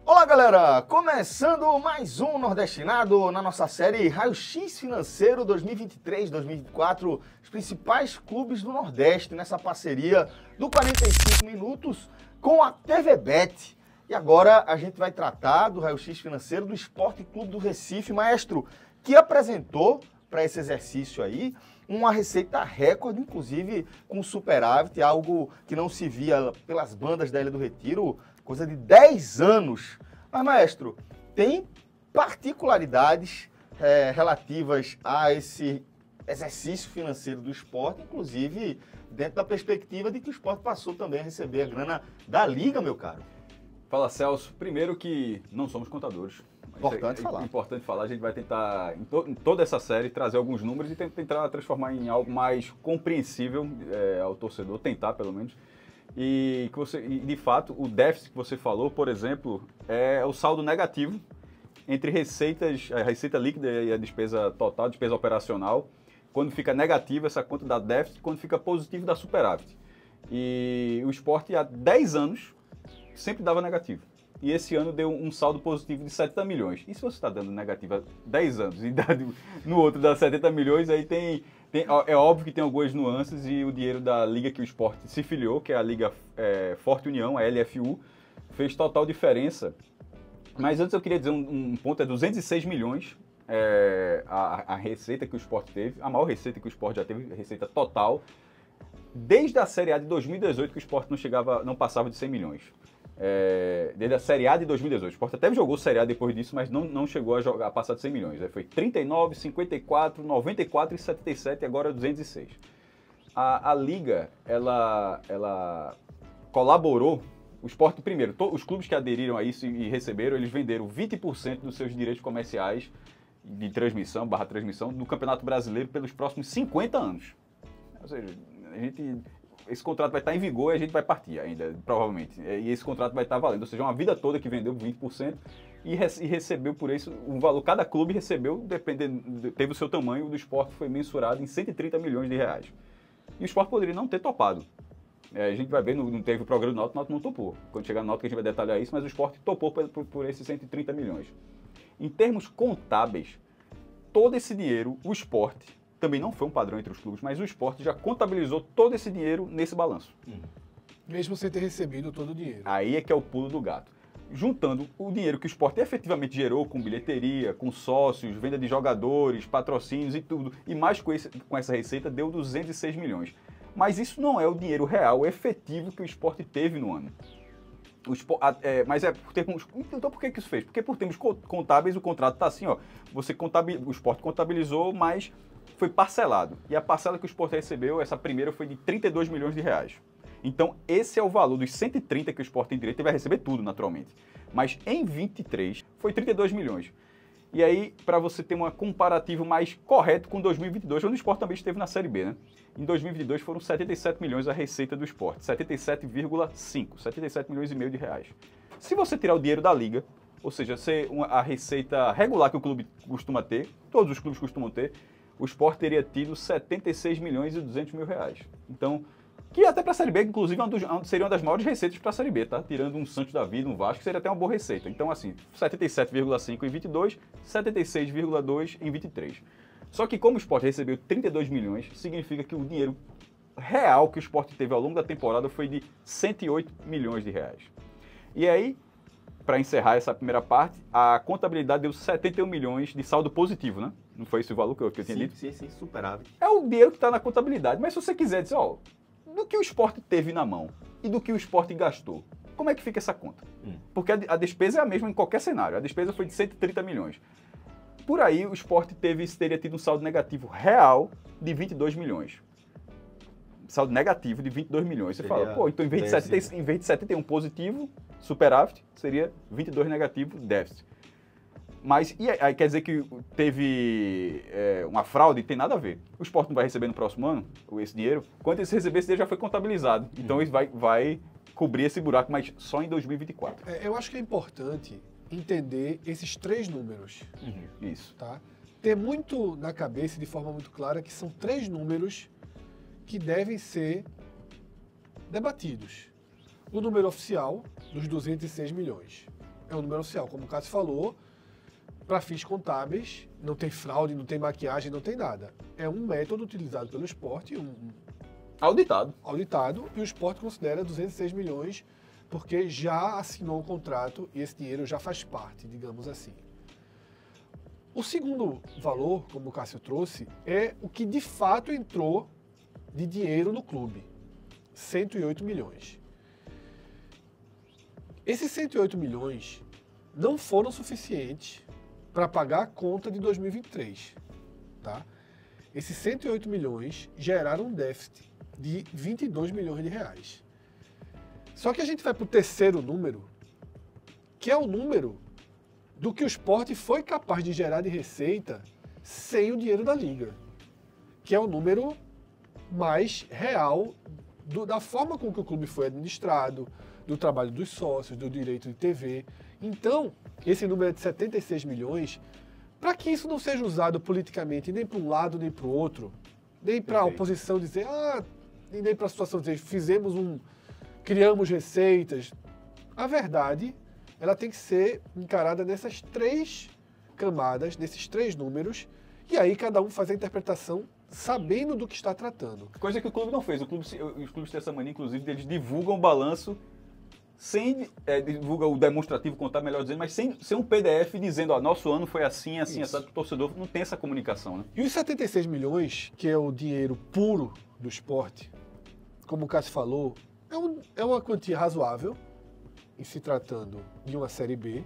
Olá galera, começando mais um Nordestinado na nossa série Raio-X Financeiro 2023-2024, os principais clubes do Nordeste nessa parceria do 45 Minutos com a TVBet. E agora a gente vai tratar do Raio-X Financeiro do Esporte Clube do Recife, maestro, que apresentou para esse exercício aí uma receita recorde, inclusive com superávit, algo que não se via pelas bandas da Ilha do Retiro, coisa de 10 anos. Mas, maestro, tem particularidades relativas a esse exercício financeiro do esporte, inclusive dentro da perspectiva de que o esporte passou também a receber a grana da Liga, meu caro. Fala, Celso. Primeiro que não somos contadores. Importante falar. É importante falar. A gente vai tentar, em toda essa série, trazer alguns números e tentar transformar em algo mais compreensível ao torcedor, tentar pelo menos. E de fato, o déficit que você falou, por exemplo, é o saldo negativo entre a receita líquida e a despesa total, a despesa operacional. Quando fica negativo, essa conta dá déficit, quando fica positivo, dá superávit. E o esporte, há 10 anos, sempre dava negativo. E esse ano deu um saldo positivo de 70 milhões. E se você está dando negativo há 10 anos e no outro dá 70 milhões, aí é óbvio que tem algumas nuances e o dinheiro da liga que o esporte se filiou, que é a Liga Forte União, a LFU, fez total diferença. Mas antes eu queria dizer um ponto, é 206 milhões a receita que o esporte teve, a maior receita que o esporte já teve, receita total, desde a Série A de 2018 que o esporte não passava de 100 milhões. Desde a Série A de 2018. O Sport até jogou Série A depois disso, mas não chegou a passar de 100 milhões. Foi 39, 54, 94 e 77 e agora 206. A Liga, ela colaborou, o Sport primeiro, os clubes que aderiram a isso e receberam, eles venderam 20% dos seus direitos comerciais de transmissão, /transmissão, do Campeonato Brasileiro pelos próximos 50 anos. Ou seja, esse contrato vai estar em vigor e a gente vai partir ainda, provavelmente. E esse contrato vai estar valendo. Ou seja, uma vida toda que vendeu 20% e recebeu por isso um valor. Cada clube recebeu, teve o seu tamanho, o do esporte foi mensurado em 130 milhões de reais. E o esporte poderia não ter topado. A gente vai ver, não teve o programa do Náutico, o Náutico não topou. Quando chegar no Náutico a gente vai detalhar isso, mas o esporte topou por esses 130 milhões. Em termos contábeis, todo esse dinheiro, o esporte, também não foi um padrão entre os clubes, mas o esporte já contabilizou todo esse dinheiro nesse balanço. Mesmo sem ter recebido todo o dinheiro. Aí é que é o pulo do gato. Juntando o dinheiro que o esporte efetivamente gerou com bilheteria, com sócios, venda de jogadores, patrocínios e tudo, e mais com essa receita, deu 206 milhões. Mas isso não é o dinheiro real, efetivo que o esporte teve no ano. Mas é por termos. Então por que isso fez? Porque por termos contábeis o contrato está assim, ó. O esporte contabilizou, mas foi parcelado. E a parcela que o esporte recebeu, essa primeira, foi de 32 milhões de reais. Então, esse é o valor dos 130 que o esporte tem direito e vai receber tudo, naturalmente. Mas em 23, foi 32 milhões. E aí, para você ter um comparativo mais correto com 2022, onde o esporte também esteve na Série B, né? Em 2022 foram 77 milhões a receita do esporte, 77,5, 77 milhões e meio de reais. Se você tirar o dinheiro da Liga, ou seja, a receita regular que o clube costuma ter, todos os clubes costumam ter, o esporte teria tido 76 milhões e 200 mil reais. Então, que até para a Série B, inclusive, seria uma das maiores receitas para a Série B, tá? Tirando um Santos da Vida, um Vasco, seria até uma boa receita. Então, assim, 77,5 em 22, 76,2 em 23. Só que como o esporte recebeu 32 milhões, significa que o dinheiro real que o esporte teve ao longo da temporada foi de 108 milhões de reais. E aí, para encerrar essa primeira parte, a contabilidade deu 71 milhões de saldo positivo, né? Não foi esse o valor que eu tinha dito? Sim, superávit. É o dinheiro que está na contabilidade. Mas se você quiser dizer, ó, do que o esporte teve na mão e do que o esporte gastou, como é que fica essa conta? Porque a despesa é a mesma em qualquer cenário. A despesa foi de 130 milhões. Por aí, o esporte teria tido um saldo negativo real de 22 milhões. Saldo negativo de 22 milhões. Você fala, pô, então em vez de 71 positivo, superávit, seria 22 negativo, déficit. Mas e aí quer dizer que teve uma fraude? Tem nada a ver. O esporte não vai receber no próximo ano esse dinheiro. Quando ele receber, esse dinheiro já foi contabilizado. Então ele vai cobrir esse buraco, mas só em 2024. Eu acho que é importante entender esses três números. Isso. Tá? ter muito na cabeça, de forma muito clara, que são 3 números que devem ser debatidos. O número oficial dos 206 milhões. É um número oficial, como o Cássio falou, para fins contábeis, não tem fraude, não tem maquiagem, não tem nada. É um método utilizado pelo esporte, Auditado. e o esporte considera 206 milhões porque já assinou o contrato e esse dinheiro já faz parte, digamos assim. O segundo valor, como o Cássio trouxe, é o que de fato entrou de dinheiro no clube, 108 milhões. Esses 108 milhões não foram suficientes para pagar a conta de 2023. Tá? Esses 108 milhões geraram um déficit de 22 milhões de reais. Só que a gente vai para o terceiro número, que é o número do que o esporte foi capaz de gerar de receita sem o dinheiro da Liga, que é o número mais real da forma com que o clube foi administrado, do trabalho dos sócios, do direito de TV. Então, esse número é de 76 milhões, para que isso não seja usado politicamente nem para um lado nem para o outro, nem para a oposição dizer, nem para a situação dizer, criamos receitas. A verdade, ela tem que ser encarada nessas 3 camadas, nesses 3 números, e aí cada um faz a interpretação sabendo do que está tratando. Coisa que o clube não fez. Os clubes têm essa mania, inclusive, eles divulgam o balanço divulga o demonstrativo contábil, melhor dizendo, mas sem um PDF dizendo, nosso ano foi assim, assim, o torcedor não tem essa comunicação, né? E os 76 milhões, que é o dinheiro puro do esporte, como o Cássio falou, é uma quantia razoável, em se tratando de uma Série B,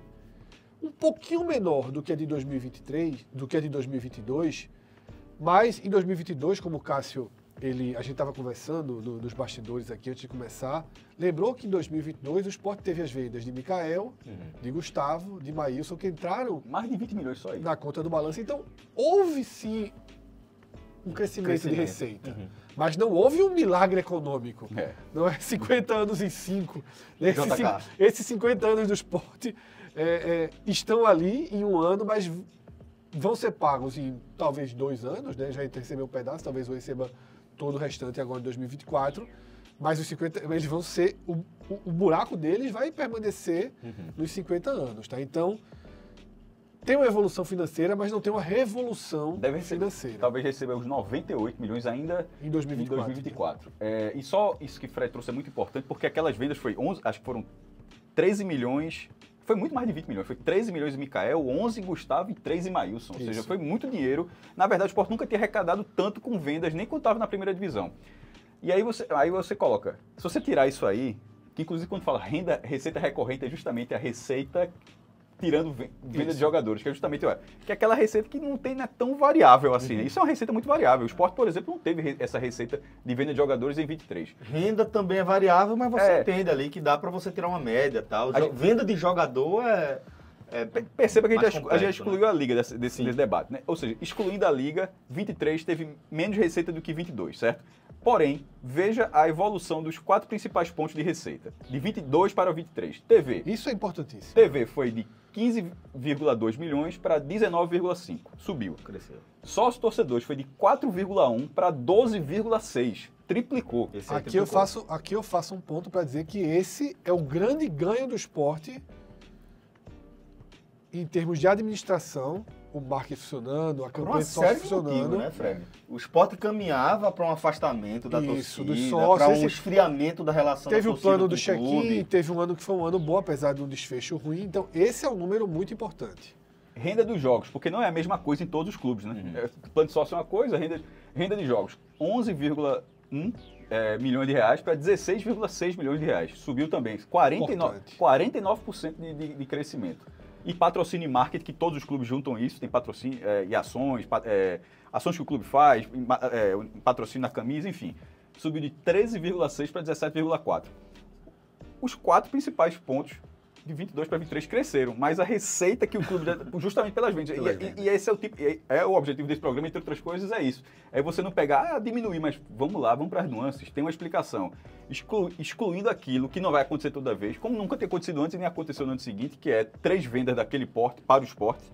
um pouquinho menor do que a de 2023, do que a de 2022, mas em 2022, como o Cássio, a gente estava conversando nos bastidores aqui antes de começar, lembrou que em 2022 o Sport teve as vendas de Mikael, de Gustavo, de Maílson, que entraram... Mais de 20 milhões só aí. Na conta do balanço. Então, houve sim um crescimento de receita. Mas não houve um milagre econômico. Não é 50 anos em 5. Esses 50 anos do Sport estão ali em um ano, mas vão ser pagos em talvez 2 anos, né? Já recebeu um pedaço, talvez eu receba todo o restante agora em 2024, mas os 50, eles vão ser, o buraco deles vai permanecer nos 50 anos, tá? Então, tem uma evolução financeira, mas não tem uma revolução financeira. Talvez receba os 98 milhões ainda em 2024. E só isso que o Fred trouxe é muito importante, porque aquelas vendas acho que foram 13 milhões... Foi muito mais de 20 milhões, foi 13 milhões em Mikael, 11 em Gustavo e 3 em Maílson. Ou seja, foi muito dinheiro. Na verdade, o Sport nunca tinha arrecadado tanto com vendas, nem quando estava na primeira divisão. E aí você coloca, se você tirar isso aí, que inclusive quando fala receita recorrente, é justamente a receita tirando venda de jogadores, que é justamente que é aquela receita que não é tão variável assim. Né? Isso é uma receita muito variável. O Sport, por exemplo, não teve essa receita de venda de jogadores em 23. Renda também é variável, mas você entende ali que dá para você tirar uma média, tal. Venda de jogador perceba que a gente excluiu, né? A Liga desse debate, né? Ou seja, excluindo a Liga, 23 teve menos receita do que 22, certo? Porém, veja a evolução dos 4 principais pontos de receita, de 22 para 23. TV. Isso é importantíssimo. TV foi de 15,2 milhões para 19,5. Subiu. Cresceu. Sócio torcedores foi de 4,1 para 12,6. Triplicou. Aqui eu faço um ponto para dizer que esse é o grande ganho do esporte em termos de administração, o marketing funcionando, a campanha de sócio funcionando. Né, Fred? O Sport caminhava para um afastamento da torcida, dos sócios, para um esfriamento da relação da torcida. Teve o plano do check-in, teve um ano que foi um ano bom, apesar de um desfecho ruim. Então, esse é um número muito importante. Renda dos jogos, porque não é a mesma coisa em todos os clubes, né? Plano de sócio é uma coisa, renda de jogos, 11,1 milhões de reais para 16,6 milhões de reais. Subiu também, 49% de crescimento. E patrocínio e marketing, que todos os clubes juntam isso, tem patrocínio e ações, ações que o clube faz, patrocínio na camisa, enfim. Subiu de 13,6 para 17,4. Os 4 principais pontos de 22 para 23 cresceram, mas a receita que o clube, justamente pelas vendas, e esse é o objetivo desse programa, entre outras coisas, é isso. É você não pegar, diminuir, mas vamos para as nuances, tem uma explicação. Excluindo aquilo que não vai acontecer toda vez, como nunca tem acontecido antes e nem aconteceu no ano seguinte, que é 3 vendas daquele porte para o esporte,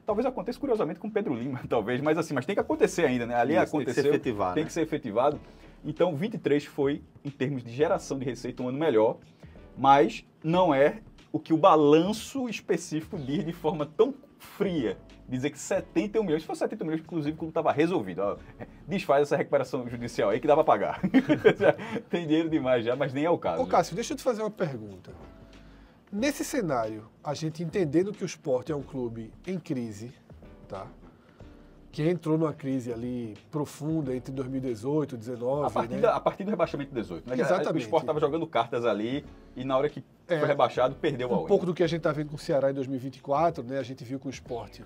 talvez aconteça curiosamente com o Pedro Lima, talvez, mas assim, mas tem que acontecer ainda, né? Ali Isso, aconteceu, tem que se efetivar, tem né? que ser efetivado. Então, 23 foi, em termos de geração de receita, um ano melhor, mas não é o que o balanço específico diz de forma tão fria. Dizer que 71 milhões, se fosse 70 milhões, inclusive, o clube estava resolvido. Ó, desfaz essa recuperação judicial aí que dá para pagar. Tem dinheiro demais já, mas nem é o caso. Ô, Cássio, deixa eu te fazer uma pergunta. Nesse cenário, a gente entendendo que o Sport é um clube em crise, tá? Que entrou numa crise ali profunda entre 2018 e 2019. A partir do rebaixamento de 18. Né? Exatamente. O Sport estava jogando cartas ali e na hora que foi rebaixado, perdeu a Um pouco do que a gente está vendo com o Ceará em 2024, né? A gente viu com o Sport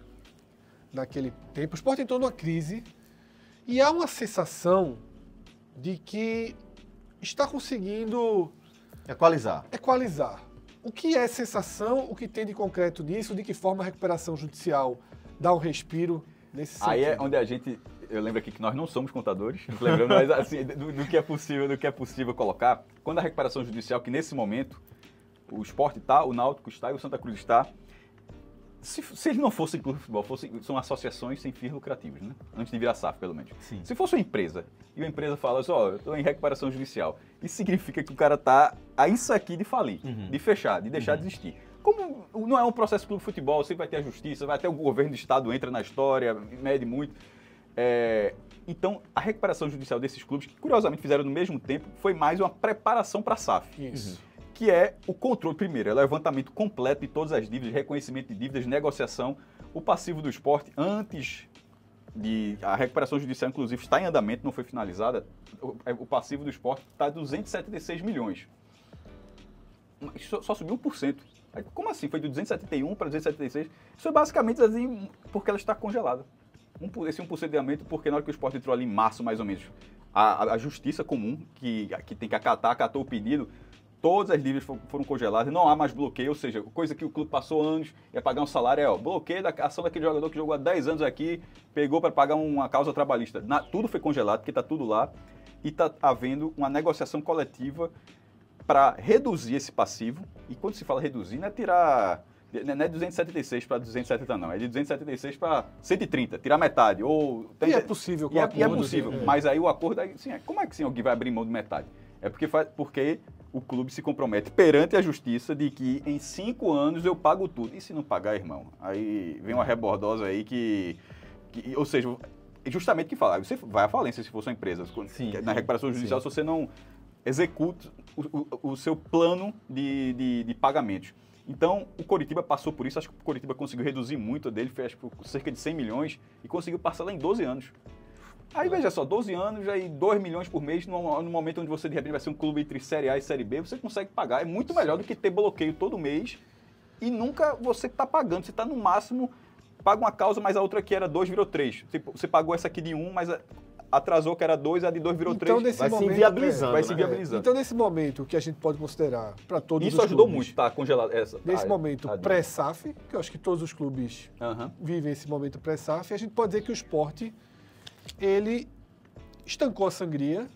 naquele tempo. O Sport entrou numa crise e há uma sensação de que está conseguindo equalizar. O que é sensação, o que tem de concreto nisso, de que forma a recuperação judicial dá um respiro nesse sentido? Aí é onde eu lembro aqui que nós não somos contadores, lembrando, mas assim, do que é possível colocar, quando a recuperação judicial, que nesse momento o Sport está, o Náutico está e o Santa Cruz está, se eles não fossem clube de futebol, são associações sem fins lucrativos, né? Antes de virar SAF, pelo menos. Sim. Se fosse uma empresa, e a empresa fala assim, ó, eu estou em recuperação judicial, isso significa que o cara está a isso aqui de falir, de fechar, de deixar de existir. Como não é um processo de clube de futebol, sempre vai ter a justiça, vai ter o governo do estado entra na história, mede muito. Então, a recuperação judicial desses clubes, que curiosamente fizeram no mesmo tempo, foi mais uma preparação para a SAF. Isso. Que é o controle primeiro, é o levantamento completo de todas as dívidas, reconhecimento de dívidas, negociação. O passivo do Sport, antes de a recuperação judicial, inclusive, está em andamento, não foi finalizada, o passivo do Sport está 276 milhões. Mas só subiu 1%. Aí, como assim? Foi de 271 para 276? Isso é basicamente assim, porque ela está congelada. Esse 1% de aumento, porque na hora que o Sport entrou ali em março, mais ou menos, a justiça comum, que tem que acatou o pedido, todas as dívidas foram congeladas, não há mais bloqueio, ou seja, coisa que o clube passou anos, ia pagar um salário, bloqueio da ação daquele jogador que jogou há 10 anos aqui, pegou para pagar uma causa trabalhista. Tudo foi congelado, porque está tudo lá, e está havendo uma negociação coletiva para reduzir esse passivo, e quando se fala reduzir, não é tirar... Não é 276 para 270 não, é de 276 para 130, tirar metade. E é possível com o acordo. E é possível, mas aí o acordo, como é que alguém vai abrir mão de metade? É porque o clube se compromete perante a justiça de que em 5 anos eu pago tudo. E se não pagar, irmão? Aí vem uma rebordosa aí ou seja, justamente que fala, você vai à falência se for sua empresa. Na recuperação judicial, se você não executa o seu plano de pagamentos. Então, o Coritiba passou por isso, acho que o Coritiba conseguiu reduzir muito dele, fez cerca de 100 milhões e conseguiu parcelar em 12 anos. Aí, veja só, 12 anos, aí 2 milhões por mês, no momento onde você, de repente, vai ser um clube entre Série A e Série B, você consegue pagar. É muito melhor do que ter bloqueio todo mês e nunca você está pagando. Você está, no máximo, paga uma causa, mas a outra que era 2 virou 3. Você pagou essa aqui de 1, mas atrasou que era 2, a de 2 virou 3. Vai se inviabilizando. Vai se inviabilizando. Então, nesse momento, que a gente pode considerar para todos os clubes... Isso ajudou muito, tá? Congelado. Nesse momento pré-SAF, que eu acho que todos os clubes vivem esse momento pré-SAF, a gente pode dizer que o Sport, ele estancou a sangria,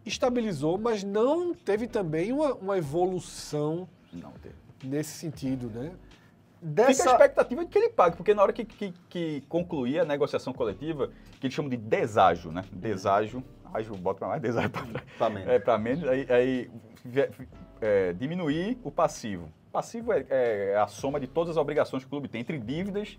estabilizou, mas não teve também uma evolução nesse sentido, né? Fica a expectativa de que ele pague, porque na hora que concluir a negociação coletiva, que eles chamam de deságio, né? Deságio, bota para mais, deságio para menos. Para menos, aí diminuir o passivo. O passivo é a soma de todas as obrigações que o clube tem, entre dívidas,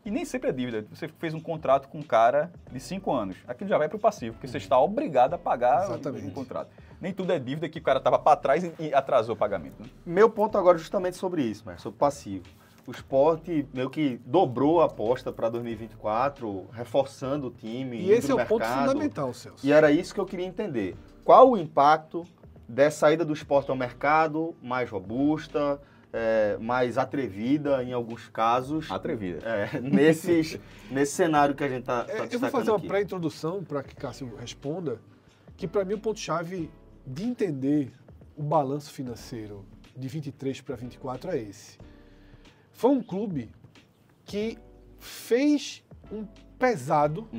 e nem sempre é dívida. Você fez um contrato com um cara de 5 anos, aquilo já vai para o passivo, porque você está obrigado a pagar o contrato. Nem tudo é dívida que o cara estava para trás e atrasou o pagamento. Né? Meu ponto agora é justamente sobre isso, sobre passivo. O Sport meio que dobrou a aposta para 2024, reforçando o time. E esse é o ponto fundamental, Celso. E era isso que eu queria entender. Qual o impacto dessa saída do Sport ao mercado, mais robusta, mais atrevida em alguns casos? Atrevida. Nesse cenário que a gente está destacando aqui. Eu vou fazer uma pré-introdução para que Cássio responda, que para mim o ponto-chave de entender o balanço financeiro de 23 para 24 é esse. Foi um clube que fez um pesado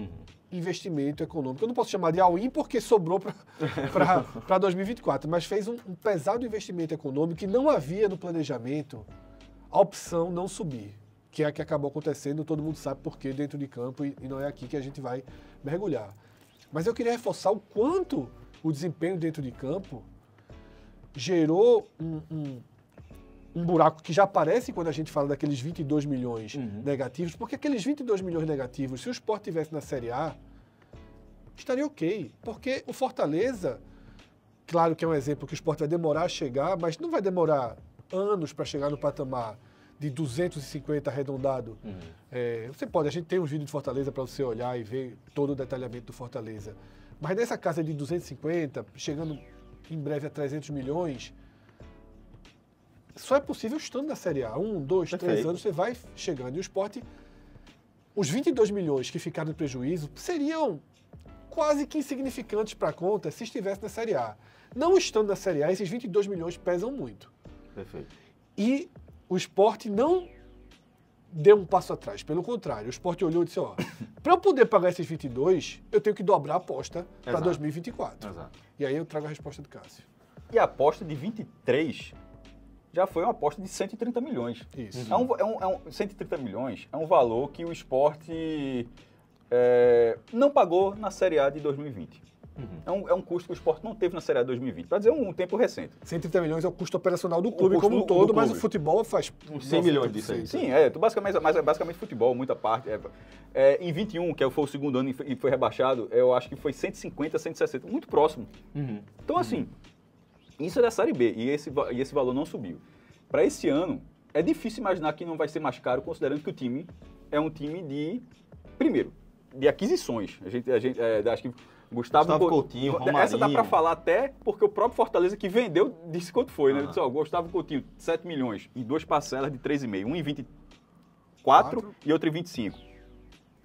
investimento econômico. Eu não posso chamar de all-in porque sobrou para 2024, mas fez um pesado investimento econômico que não havia no planejamento a opção não subir. que é a que acabou acontecendo, todo mundo sabe por quê dentro de campo e não é aqui que a gente vai mergulhar. Mas eu queria reforçar o quanto o desempenho dentro de campo gerou um buraco que já aparece quando a gente fala daqueles 22 milhões negativos, porque aqueles 22 milhões negativos, se o Sport tivesse na Série A, estaria ok, porque o Fortaleza, claro que é um exemplo que o Sport vai demorar a chegar, mas não vai demorar anos para chegar no patamar de 250 arredondado. A gente tem um vídeo de Fortaleza para você olhar e ver todo o detalhamento do Fortaleza. Mas nessa casa de 250, chegando em breve a 300 milhões, só é possível estando na Série A. 1, 2, 3 anos, você vai chegando. E o Sport, os 22 milhões que ficaram em prejuízo seriam quase que insignificantes para a conta se estivesse na Série A. Não estando na Série A, esses 22 milhões pesam muito. Perfeito. E o Sport não deu um passo atrás. Pelo contrário, o Sport olhou e disse, para eu poder pagar esses 22, eu tenho que dobrar a aposta para 2024. Exato. E aí eu trago a resposta do Cássio. E a aposta de 23 já foi uma aposta de 130 milhões. Isso. 130 milhões é um valor que o Sport não pagou na Série A de 2020. É um custo que o Sport não teve na Série A de 2020. Para dizer um tempo recente. 130 milhões é o custo operacional do clube custo como um do todo, clube. mas o futebol faz... Uns 100 milhões disso aí. Sim, mas é basicamente futebol, muita parte. Em 21, que foi o segundo ano e foi rebaixado, eu acho que foi 150, 160, muito próximo. Então, assim, isso é da Série B e esse valor não subiu. Para esse ano, é difícil imaginar que não vai ser mais caro, considerando que o time é um time de aquisições. Acho que Gustavo Coutinho, Romarinho. Essa dá para falar até porque o próprio Fortaleza que vendeu disse quanto foi, né? Ele disse, Gustavo Coutinho, 7 milhões em 2 parcelas de 3,5. Um em 24 e outro em 25.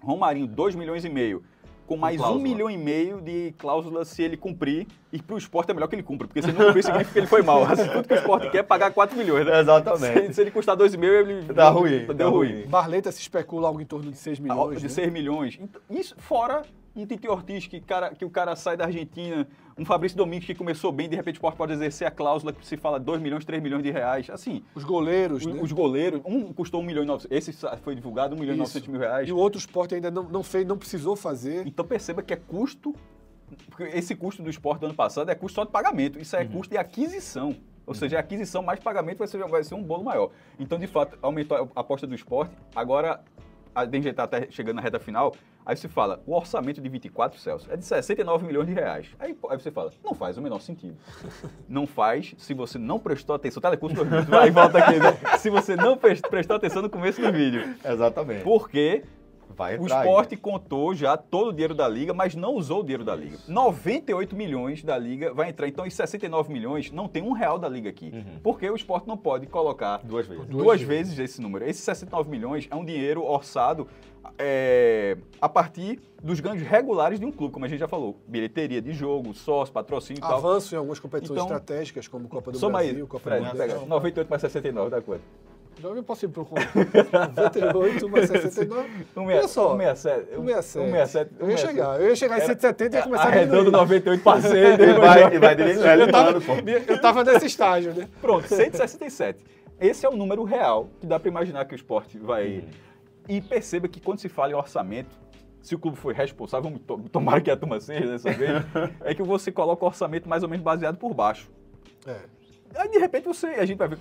Romarinho, 2 milhões e meio. Com mais 1,5 milhão de cláusula se ele cumprir. E pro Sport é melhor que ele cumpra, porque se ele não cumprir significa que ele foi mal. Assim, tudo que o Sport quer é pagar 4 milhões, né? Exatamente. Se ele custar 2,5, ele... Dá ruim. Deu ruim. Barleta se especula algo em torno de 6 milhões. De 6 milhões. Então, isso fora um Titi Ortiz, que o cara sai da Argentina, um Fabrício Domingues que começou bem, de repente o Sport pode exercer a cláusula que se fala 2 milhões, 3 milhões de reais. Assim, os goleiros, né? Os goleiros, um custou 1 milhão e 900, esse foi divulgado, 1 milhão e 900 mil reais. E o outro Sport ainda não precisou fazer. Então perceba que é custo, porque esse custo do Sport do ano passado é custo só de pagamento, isso é custo de aquisição. Ou seja, a aquisição mais pagamento vai ser um bolo maior. Então, de fato, aumentou a aposta do Sport. Agora, a gente está até chegando na reta final, aí você fala, o orçamento de 24, Celso, é de 69 milhões de reais. Aí você fala, não faz o menor sentido. Não faz se você não prestou atenção. Telecurso, vai e volta aqui, né? Se você não prestou atenção no começo do vídeo. Exatamente. Porque o Sport aí, contou já todo o dinheiro da Liga, mas não usou o dinheiro da Liga. 98 milhões da Liga vai entrar. Então, os 69 milhões não tem R$1 da Liga aqui. Porque o Sport não pode colocar duas vezes esse número. Esses 69 milhões é um dinheiro orçado a partir dos ganhos regulares de um clube, como a gente já falou. Bilheteria de jogo, sócio, patrocínio e tal. Avanço em algumas competições estratégicas, como Copa do Brasil, Copa do Mundo. 98 mais 69, dá quanto? Eu posso ir para o 98 mais 69. Olha só. 167. Eu ia chegar em 170 e ia começar a arredondando 98 para 100. E vai Eu estava nesse estágio, né? Pronto, 167. Esse é o número real que dá para imaginar que o Sport vai... E perceba que quando se fala em orçamento, se o clube foi responsável, tomara que a turma seja dessa vez, é que você coloca o orçamento mais ou menos baseado por baixo. Aí, de repente, a gente vai ver,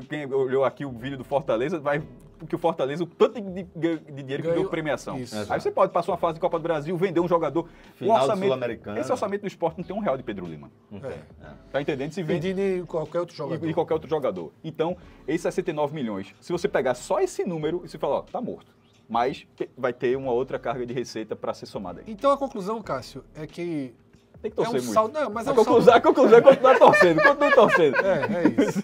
quem olhou aqui o vídeo do Fortaleza, porque o Fortaleza, o tanto de dinheiro que deu premiação. Aí você pode passar uma fase de Copa do Brasil, vender um jogador. Final do Sul-Americano. Esse orçamento do Sport não tem R$1 de Pedro Lima. Tá entendendo? Se vende de qualquer outro jogador. De qualquer outro jogador. Então, esses 69 milhões, se você pegar só esse número e você falar, tá morto. Mas vai ter uma outra carga de receita para ser somada aí. Então, a conclusão, Cássio, é que... Tem que torcer muito. Saldo, não, mas a conclusão é continuar torcendo. Continua torcendo. É isso.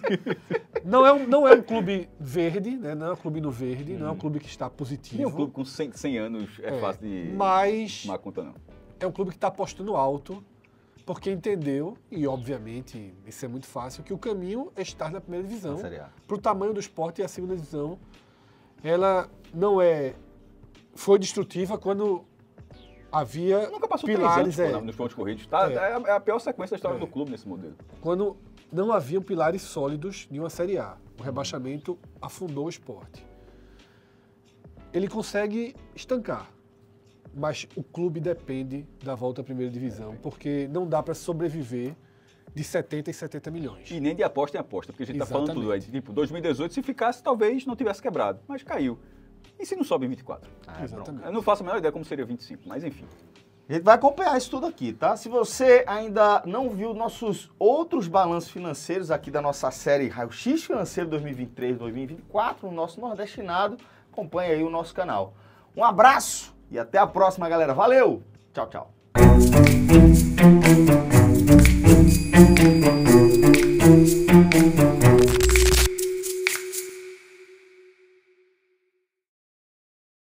Não é um clube verde, né? Não é um clube no verde, não é um clube que está positivo. Nem um clube com 100 anos é fácil de tomar conta, não. É um clube que está apostando alto, porque entendeu, e obviamente isso é muito fácil, que o caminho é estar na primeira divisão. Para o tamanho do Sport e a segunda divisão, ela não foi destrutiva quando havia nunca passou pilares 3 anos nos pontos corridos. É a pior sequência da história do clube nesse modelo. Quando não haviam pilares sólidos de uma Série A. O rebaixamento afundou o Sport. ele consegue estancar. Mas o clube depende da volta à primeira divisão, porque não dá para sobreviver de 70 e 70 milhões. E nem de aposta em aposta, porque a gente está falando tudo aí. Tipo, 2018, se ficasse, talvez não tivesse quebrado, mas caiu. E se não sobe em 24? Exatamente. Eu não faço a menor ideia como seria 25, mas enfim. A gente vai acompanhar isso tudo aqui, tá? Se você ainda não viu nossos outros balanços financeiros aqui da nossa série Raio-X Financeiro 2023-2024, no nosso Nordestinado, acompanhe aí o nosso canal. Um abraço e até a próxima, galera. Valeu! Tchau, tchau.